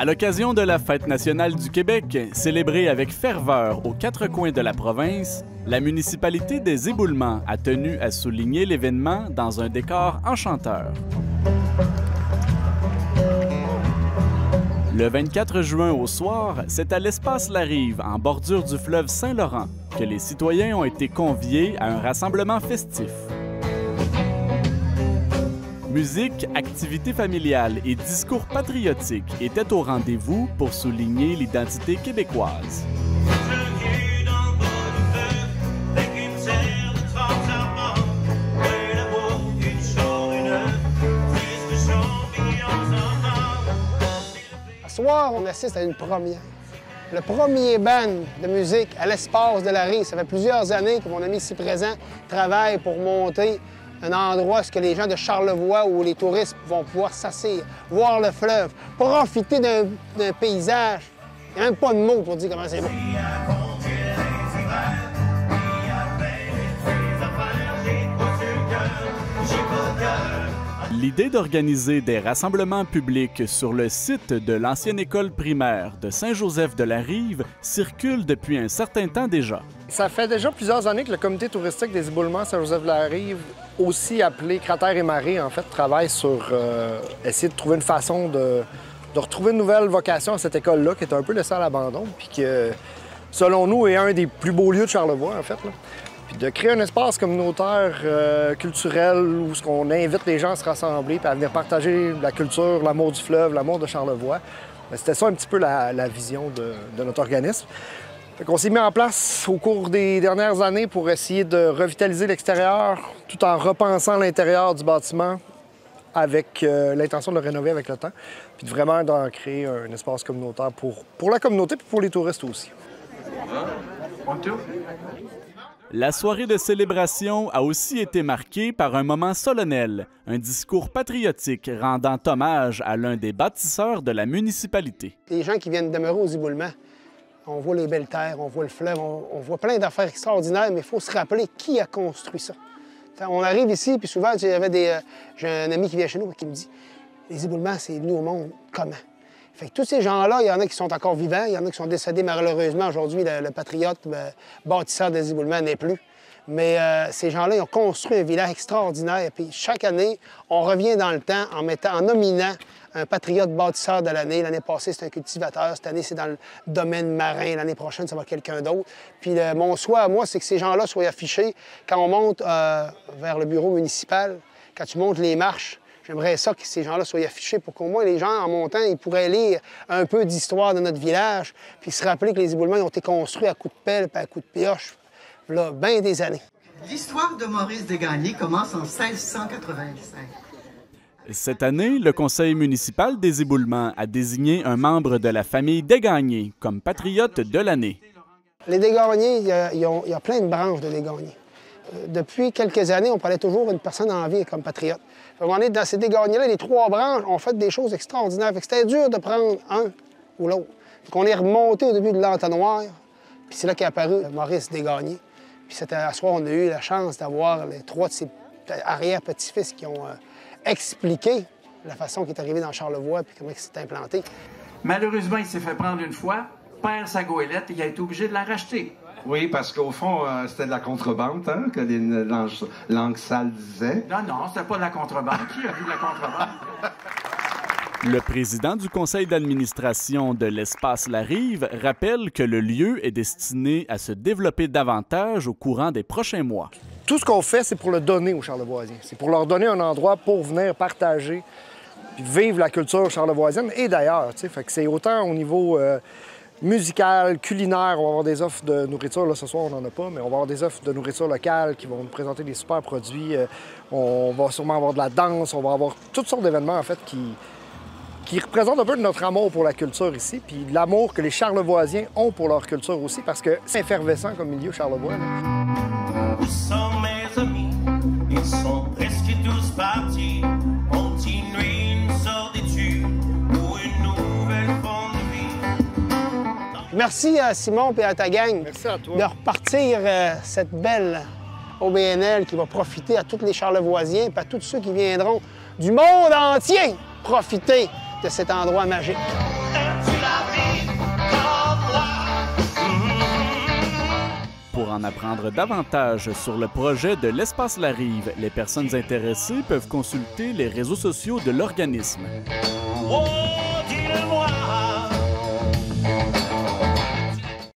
l'occasion de la Fête nationale du Québec, célébrée avec ferveur aux quatre coins de la province, la municipalité des Éboulements a tenu à souligner l'événement dans un décor enchanteur. Le 24 juin au soir, c'est à l'Espace Larive, en bordure du fleuve Saint-Laurent, que les citoyens ont été conviés à un rassemblement festif. Musique, activités familiales et discours patriotiques étaient au rendez-vous pour souligner l'identité québécoise. Ce soir, on assiste à une première. Le premier band de musique à l'Espace de la Rive. Ça fait plusieurs années que mon ami ici présent travaille pour monter un endroit où les gens de Charlevoix, où les touristes vont pouvoir s'asseoir, voir le fleuve, profiter d'un paysage. Il n'y a même pas de mots pour dire comment c'est beau. L'idée d'organiser des rassemblements publics sur le site de l'ancienne école primaire de Saint-Joseph-de-la-Rive circule depuis un certain temps déjà. Ça fait déjà plusieurs années que le comité touristique des Éboulements Saint-Joseph-de-la-Rive, aussi appelé Cratère et Marée, en fait, travaille sur essayer de trouver une façon de retrouver une nouvelle vocation à cette école-là, qui est un peu laissée à l'abandon, puis que, selon nous, est un des plus beaux lieux de Charlevoix, en fait, là. Puis de créer un espace communautaire culturel où on invite les gens à se rassembler puis à venir partager la culture, l'amour du fleuve, l'amour de Charlevoix. C'était ça un petit peu la vision de notre organisme. On s'est mis en place au cours des dernières années pour essayer de revitaliser l'extérieur tout en repensant l'intérieur du bâtiment avec l'intention de le rénover avec le temps, puis de vraiment d'en créer un espace communautaire pour la communauté et pour les touristes aussi. La soirée de célébration a aussi été marquée par un moment solennel, un discours patriotique rendant hommage à l'un des bâtisseurs de la municipalité. Les gens qui viennent demeurer aux Éboulements, on voit les belles terres, on voit le fleuve, on voit plein d'affaires extraordinaires, mais il faut se rappeler qui a construit ça. On arrive ici, puis souvent, j'ai un ami qui vient chez nous et qui me dit « Les Éboulements, c'est venu au monde comment? » Fait que tous ces gens-là, il y en a qui sont encore vivants, il y en a qui sont décédés malheureusement. Aujourd'hui, le patriote bâtisseur des Éboulements n'est plus. Mais ces gens-là, ils ont construit un village extraordinaire. Puis chaque année, on revient dans le temps en nominant un patriote bâtisseur de l'année. L'année passée, c'est un cultivateur. Cette année, c'est dans le domaine marin. L'année prochaine, ça va être quelqu'un d'autre. Puis mon souhait à moi, c'est que ces gens-là soient affichés quand on monte vers le bureau municipal, quand tu montes les marches. J'aimerais ça que ces gens-là soient affichés pour qu'au moins les gens, en montant, ils pourraient lire un peu d'histoire de notre village, puis se rappeler que les Éboulements ont été construits à coups de pelle et à coups de pioche, là, bien des années. L'histoire de Maurice Desgagnés commence en 1685. Cette année, le conseil municipal des Éboulements a désigné un membre de la famille Desgagnés comme patriote de l'année. Les Desgagnés, il y a plein de branches de Desgagnés. Depuis quelques années, on parlait toujours d'une personne en vie comme patriote. À un moment donné, dans ces Desgagnés-là, les trois branches ont fait des choses extraordinaires. C'était dur de prendre un ou l'autre. On est remonté au début de l'entonnoir, puis c'est là qu'est apparu Maurice Desgagnés. Puis à soir, on a eu la chance d'avoir les trois de ses arrière-petits-fils qui ont expliqué la façon qu'il est arrivé dans Charlevoix puis comment il s'est implanté. Malheureusement, il s'est fait prendre une fois, perd sa goélette et il a été obligé de la racheter. Oui, parce qu'au fond, c'était de la contrebande, hein, que les langues sales disaient. Non, c'était pas de la contrebande. Qui a vu de la contrebande? Le président du conseil d'administration de l'Espace Larive rappelle que le lieu est destiné à se développer davantage au courant des prochains mois. Tout ce qu'on fait, c'est pour le donner aux Charlevoisiens. C'est pour leur donner un endroit pour venir partager puis vivre la culture charlevoisienne et d'ailleurs. Fait que c'est autant au niveau musical, culinaire, on va avoir des offres de nourriture. Là, ce soir, on n'en a pas, mais on va avoir des offres de nourriture locale qui vont nous présenter des super produits. On va sûrement avoir de la danse, on va avoir toutes sortes d'événements, en fait, qui représentent un peu de notre amour pour la culture ici, puis l'amour que les Charlevoisiens ont pour leur culture aussi, parce que c'est effervescent comme milieu Charlevoix. Là. Où sont mes amis? Ils sont presque tous partis. Continuer une solitude ou une nouvelle forme de vie. Merci à Simon et à ta gang. Merci à toi. De repartir cette belle OBNL qui va profiter à tous les Charlevoisiens et à tous ceux qui viendront du monde entier profiter de cet endroit magique. Pour en apprendre davantage sur le projet de l'Espace La Rive, les personnes intéressées peuvent consulter les réseaux sociaux de l'organisme. Oh!